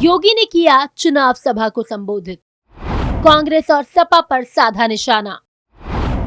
योगी ने किया चुनाव सभा को संबोधित। कांग्रेस और सपा पर साधा निशाना।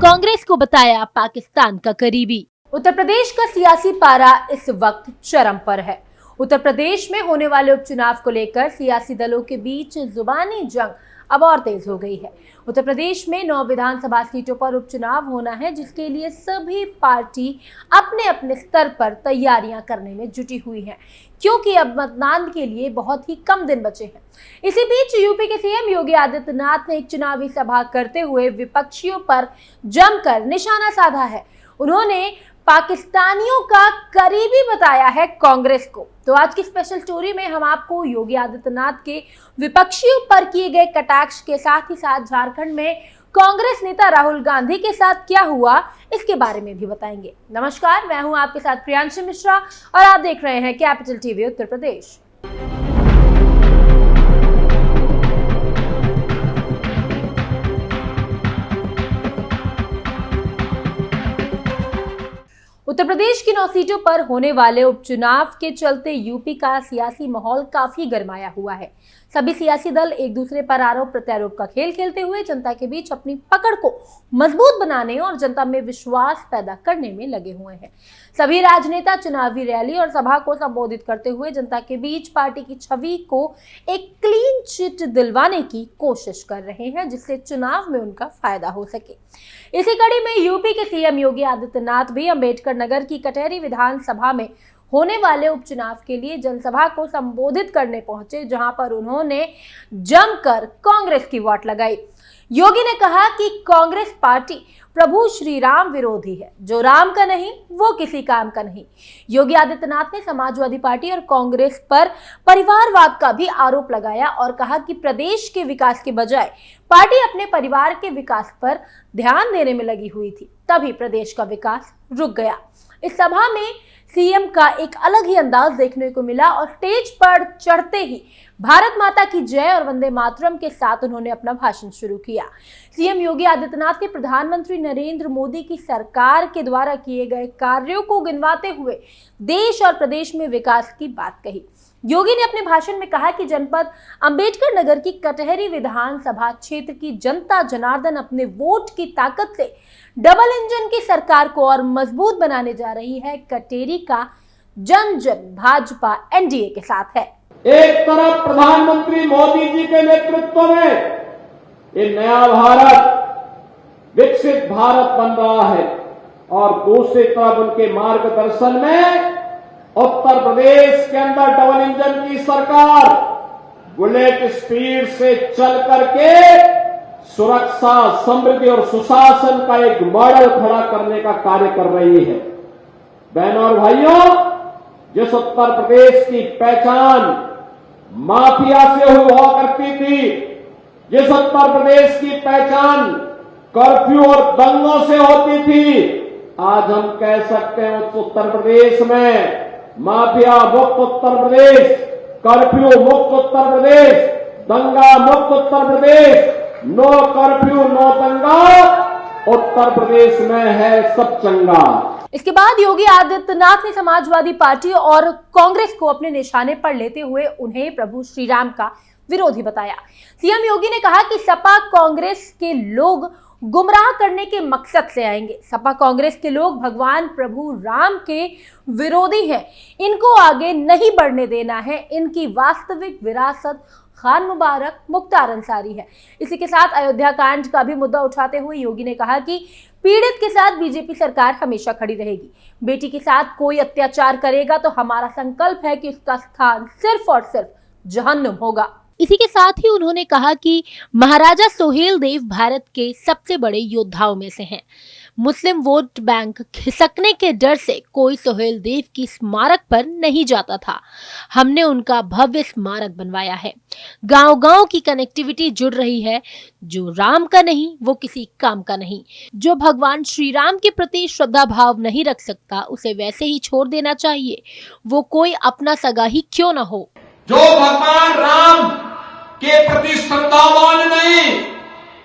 कांग्रेस को बताया पाकिस्तान का करीबी। उत्तर प्रदेश का सियासी पारा इस वक्त चरम पर है। उत्तर प्रदेश में होने वाले उपचुनाव को लेकर सियासी दलों के बीच जुबानी जंग अब और तेज हो गई है। उत्तर प्रदेश में 9 विधानसभा सीटों पर उपचुनाव होना है, जिसके लिए सभी पार्टी अपने अपने स्तर पर तैयारियां करने में जुटी हुई हैं, क्योंकि अब मतदान के लिए बहुत ही कम दिन बचे हैं। इसी बीच यूपी के सीएम योगी आदित्यनाथ ने एक चुनावी सभा करते हुए विपक्षियों पर जमकर निशाना साधा है। उन्होंने पाकिस्तानियों का करीबी बताया है कांग्रेस को। तो आज की स्पेशल स्टोरी में हम आपको योगी आदित्यनाथ के विपक्षियों पर किए गए कटाक्ष के साथ ही साथ झारखंड में कांग्रेस नेता राहुल गांधी के साथ क्या हुआ इसके बारे में भी बताएंगे। नमस्कार, मैं हूं आपके साथ प्रियांशु मिश्रा और आप देख रहे हैं कैपिटल टीवी उत्तर प्रदेश। उत्तर प्रदेश की 9 सीटों पर होने वाले उपचुनाव के चलते यूपी का सियासी माहौल काफी गरमाया हुआ है। सभी सियासी दल एक दूसरे पर आरोप प्रत्यारोप का खेल खेलते हुए जनता के बीच अपनी पकड़ को मजबूत बनाने और जनता में विश्वास पैदा करने में लगे हुए हैं। सभी राजनेता चुनावी रैली और सभा को संबोधित करते हुए जनता के बीच पार्टी की छवि को एक क्लीन चिट दिलवाने की कोशिश कर रहे हैं, जिससे चुनाव में उनका फायदा हो सके। इसी कड़ी में यूपी के सीएम योगी आदित्यनाथ भी अम्बेडकर नगर की कटहरी विधानसभा में होने वाले उपचुनाव के लिए जनसभा को संबोधित करने पहुंचे, जहां पर उन्होंने जमकर कांग्रेस की वाट लगाई। योगी ने कहा कि कांग्रेस पार्टी प्रभु श्री राम विरोधी है, जो राम का नहीं वो किसी काम का नहीं। योगी आदित्यनाथ ने समाजवादी पार्टी और कांग्रेस पर परिवारवाद का भी आरोप लगाया और कहा कि प्रदेश के विकास के बजाय पार्टी अपने परिवार के विकास पर ध्यान देने में लगी हुई थी, तभी प्रदेश का विकास रुक गया। इस सभा में सीएम का एक अलग ही अंदाज देखने को मिला और स्टेज पर चढ़ते ही भारत माता की जय और वंदे मातरम के साथ उन्होंने अपना भाषण शुरू किया। सीएम योगी आदित्यनाथ ने प्रधानमंत्री नरेंद्र मोदी की सरकार के द्वारा किए गए कार्यों को गिनवाते हुए देश और प्रदेश में विकास की बात कही। योगी ने अपने भाषण में कहा कि जनपद अम्बेडकर नगर की कटहरी विधानसभा क्षेत्र की जनता जनार्दन अपने वोट की ताकत से डबल इंजन की सरकार को और मजबूत बनाने जा रही है। कटेरी का जन जन भाजपा एनडीए के साथ है। एक तरफ प्रधानमंत्री मोदी जी के नेतृत्व में ये नया भारत विकसित भारत बन रहा है और दूसरी तरफ उनके मार्गदर्शन में उत्तर प्रदेश के अंदर डबल इंजन की सरकार बुलेट स्पीड से चल करके सुरक्षा, समृद्धि और सुशासन का एक मॉडल खड़ा करने का कार्य कर रही है। बहनों और भाइयों, जिस उत्तर प्रदेश की पहचान माफिया से हुआ करती थी, जिस उत्तर प्रदेश की पहचान कर्फ्यू और दंगों से होती थी, आज हम कह सकते हैं उस उत्तर प्रदेश में माफिया मुक्त उत्तर प्रदेश, कर्फ्यू मुक्त उत्तर प्रदेश, दंगा मुक्त Uttar Pradesh, no curfew no दंगा उत्तर प्रदेश में है सब चंगा। इसके बाद योगी आदित्यनाथ ने समाजवादी पार्टी और कांग्रेस को अपने निशाने पर लेते हुए उन्हें प्रभु श्री राम का विरोधी बताया। सीएम योगी ने कहा कि सपा कांग्रेस के लोग गुमराह करने के मकसद से आएंगे। सपा कांग्रेस के लोग भगवान प्रभु राम के विरोधी हैं, इनको आगे नहीं बढ़ने देना है। इनकी वास्तविक विरासत खान मुबारक, मुख्तार अंसारी है। इसी के साथ अयोध्या कांड का भी मुद्दा उठाते हुए योगी ने कहा कि पीड़ित के साथ बीजेपी सरकार हमेशा खड़ी रहेगी। बेटी के साथ कोई अत्याचार करेगा तो हमारा संकल्प है कि उसका स्थान सिर्फ और सिर्फ जहन्नुम होगा। इसी के साथ ही उन्होंने कहा कि महाराजा सोहेलदेव भारत के सबसे बड़े योद्धाओं में से हैं। मुस्लिम वोट बैंक खिसकने के डर से कोई सोहेलदेव की स्मारक पर नहीं जाता था। हमने उनका भव्य स्मारक बनवाया है। गांव-गांव की कनेक्टिविटी जुड़ रही है। जो राम का नहीं वो किसी काम का नहीं। जो भगवान श्री राम के प्रति श्रद्धा भाव नहीं रख सकता उसे वैसे ही छोड़ देना चाहिए, वो कोई अपना सगा ही क्यों न हो। जो भगवान राम के प्रति श्रद्धावान नहीं,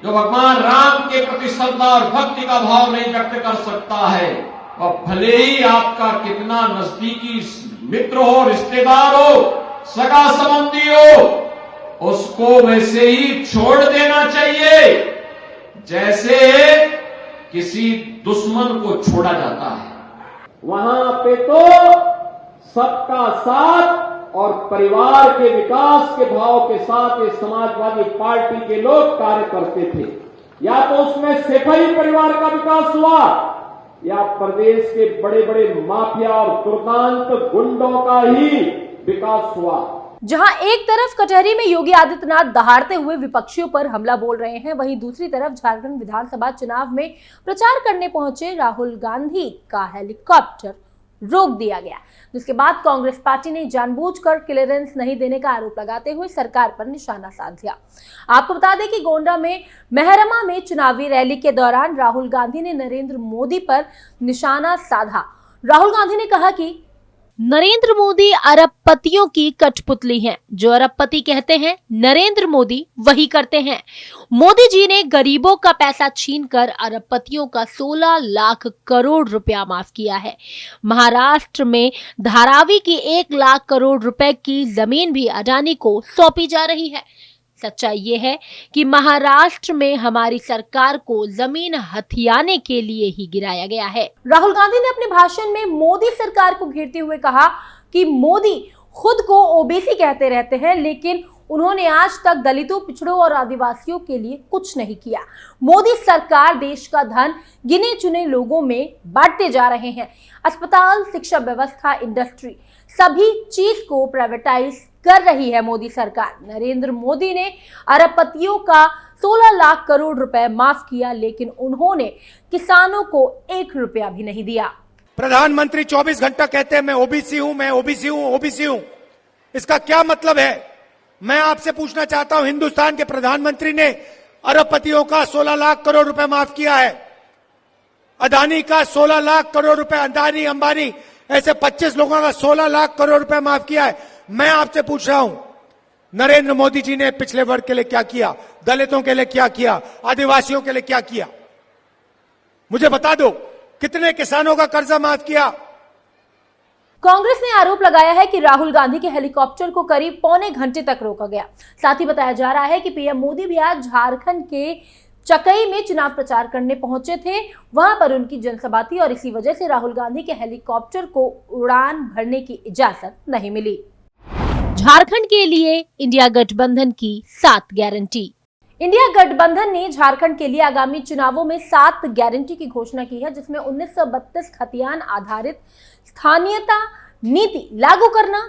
जो भगवान राम के प्रति श्रद्धा और भक्ति का भाव नहीं व्यक्त कर सकता है, वह भले ही आपका कितना नजदीकी मित्र हो, रिश्तेदार हो, सगा संबंधी हो, उसको वैसे ही छोड़ देना चाहिए जैसे किसी दुश्मन को छोड़ा जाता है। वहां पे तो सबका साथ और परिवार के विकास के भाव के साथ ये समाजवादी पार्टी के लोग कार्य करते थे। या तो उसमें सेठाई परिवार का विकास हुआ या प्रदेश के बड़े बड़े माफिया और दुर्दांत गुंडों का ही विकास हुआ। जहां एक तरफ कचहरी में योगी आदित्यनाथ दहाड़ते हुए विपक्षियों पर हमला बोल रहे हैं, वहीं दूसरी तरफ झारखंड विधानसभा चुनाव में प्रचार करने पहुंचे राहुल गांधी का हेलीकॉप्टर रोक दिया गया, जिसके बाद कांग्रेस पार्टी ने जानबूझकर क्लियरेंस नहीं देने का आरोप लगाते हुए सरकार पर निशाना साध दिया। आपको बता दें कि गोंडा में मेहरमा में चुनावी रैली के दौरान राहुल गांधी ने नरेंद्र मोदी पर निशाना साधा। राहुल गांधी ने कहा कि नरेंद्र मोदी अरबपतियों की कठपुतली हैं। जो अरबपति कहते हैं नरेंद्र मोदी वही करते हैं। मोदी जी ने गरीबों का पैसा छीनकर अरबपतियों का 16 लाख करोड़ रुपया माफ किया है। महाराष्ट्र में धारावी की 1 लाख करोड़ रुपए की जमीन भी अडानी को सौंपी जा रही है। सच्चाई ये है कि महाराष्ट्र में हमारी सरकार को जमीन हथियाने के लिए ही गिराया गया है। राहुल गांधी ने अपने भाषण में मोदी सरकार को घेरते हुए कहा कि मोदी खुद को ओबीसी कहते रहते हैं, लेकिन उन्होंने आज तक दलितों, पिछड़ों और आदिवासियों के लिए कुछ नहीं किया। मोदी सरकार देश का धन गिने चुने लोगों में बांटते जा रहे हैं। अस्पताल, शिक्षा व्यवस्था, इंडस्ट्री, सभी चीज को प्राइवेटाइज कर रही है मोदी सरकार। नरेंद्र मोदी ने अरबपतियों का 16 लाख करोड़ रुपए माफ किया, लेकिन उन्होंने किसानों को 1 रुपया भी नहीं दिया। प्रधानमंत्री 24 घंटा कहते हैं मैं ओबीसी हूं, मैं ओबीसी हूं, ओबीसी हूं। इसका क्या मतलब है? मैं आपसे पूछना चाहता हूं, हिंदुस्तान के प्रधानमंत्री ने अरबपतियों का 16 लाख करोड़ रुपए माफ किया है। अदानी का 16 लाख करोड़ रुपए, अदानी, अंबानी, ऐसे 25 लोगों का 16 लाख करोड़ रुपए माफ किया है। मैं आपसे पूछ रहा हूं, नरेंद्र मोदी जी ने पिछले वर्ग के लिए क्या किया? दलितों के लिए क्या किया? आदिवासियों के लिए क्या किया? मुझे बता दो, कितने किसानों का कर्जा माफ किया? कांग्रेस ने आरोप लगाया है कि राहुल गांधी के हेलीकॉप्टर को करीब पौने घंटे तक रोका गया। साथ ही बताया जा रहा है कि पीएम मोदी भी आज झारखंड के चकई में चुनाव प्रचार करने पहुंचे थे। वहां पर उनकी जनसभा थी और इसी वजह से राहुल गांधी के हेलीकॉप्टर को उड़ान भरने की इजाजत नहीं मिली। झारखंड के लिए इंडिया गठबंधन की 7 गारंटी। इंडिया गठबंधन ने झारखंड के लिए आगामी चुनावों में 7 गारंटी की घोषणा की है, जिसमें 1932 खतियान आधारित स्थानीयता नीति लागू करना,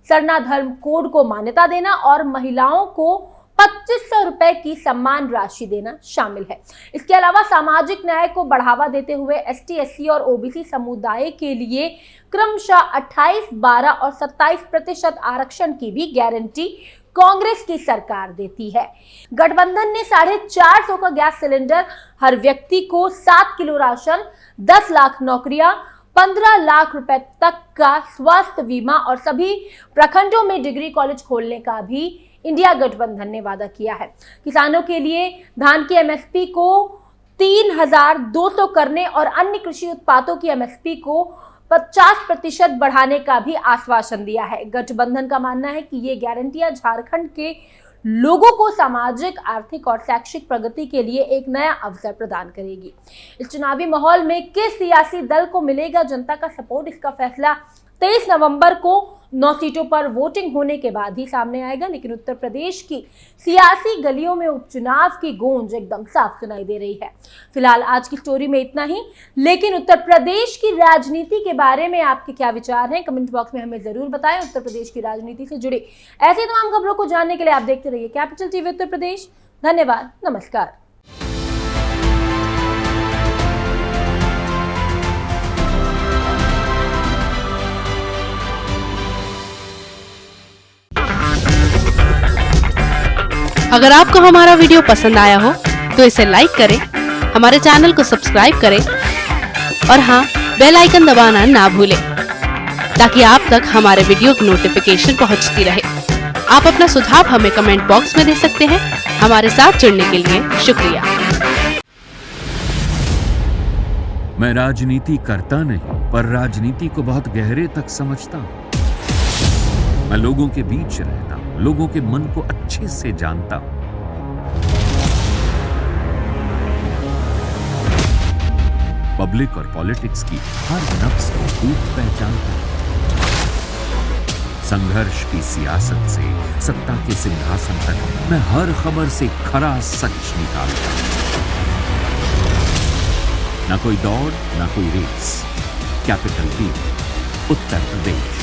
सरना धर्म कोड को मान्यता देना और महिलाओं को 2500 रुपए की सम्मान राशि देना शामिल है। इसके अलावा सामाजिक न्याय को बढ़ावा देते हुए एसटी, एससी और ओबीसी समुदाय के लिए क्रमशः 28, 12 और 27% आरक्षण की भी गारंटी कांग्रेस की सरकार देती है। गठबंधन ने 450 का गैस सिलेंडर, हर व्यक्ति को 7 किलो राशन, 10 लाख नौकरियां, 15 लाख रुपए तक का स्वास्थ्य बीमा और सभी प्रखंडों में डिग्री कॉलेज खोलने का भी इंडिया गठबंधन ने वादा किया है। किसानों के लिए धान की एमएसपी को 3200 करने और अन्य कृषि उत्पादों की एमएसपी को 50% बढ़ाने का भी आश्वासन दिया है। गठबंधन का मानना है कि ये गारंटियां झारखंड के लोगों को सामाजिक, आर्थिक और शैक्षिक प्रगति के लिए एक नया अवसर प्रदान करेगी। इस चुनावी माहौल में किस सियासी दल को मिलेगा जनता का सपोर्ट, इसका फैसला 23 नवंबर को 9 सीटों पर वोटिंग होने के बाद ही सामने आएगा। लेकिन उत्तर प्रदेश की सियासी गलियों में उपचुनाव की गूंज एकदम साफ सुनाई दे रही है। फिलहाल आज की स्टोरी में इतना ही, लेकिन उत्तर प्रदेश की राजनीति के बारे में आपके क्या विचार हैं, कमेंट बॉक्स में हमें जरूर बताएं। उत्तर प्रदेश की राजनीति से जुड़े ऐसी तमाम खबरों को जानने के लिए आप देखते रहिए कैपिटल टीवी उत्तर प्रदेश। धन्यवाद, नमस्कार। अगर आपको हमारा वीडियो पसंद आया हो तो इसे लाइक करें, हमारे चैनल को सब्सक्राइब करें और हाँ, बेल आइकन दबाना ना भूलें ताकि आप तक हमारे वीडियो की नोटिफिकेशन पहुंचती रहे। आप अपना सुझाव हमें कमेंट बॉक्स में दे सकते हैं। हमारे साथ जुड़ने के लिए शुक्रिया। मैं राजनीति करता नहीं, पर राजनीति को बहुत गहरे तक समझता हूँ। मैं लोगों के बीच रहता हूँ, लोगों के मन को अच्छे से जानता हूं। पब्लिक और पॉलिटिक्स की हर नब्ज को खूब पहचानता हूं। संघर्ष की सियासत से सत्ता के सिंहासन तक मैं हर खबर से खरा सच निकालता हूं। ना कोई दौड़, ना कोई race. Capital B, Uttar Pradesh.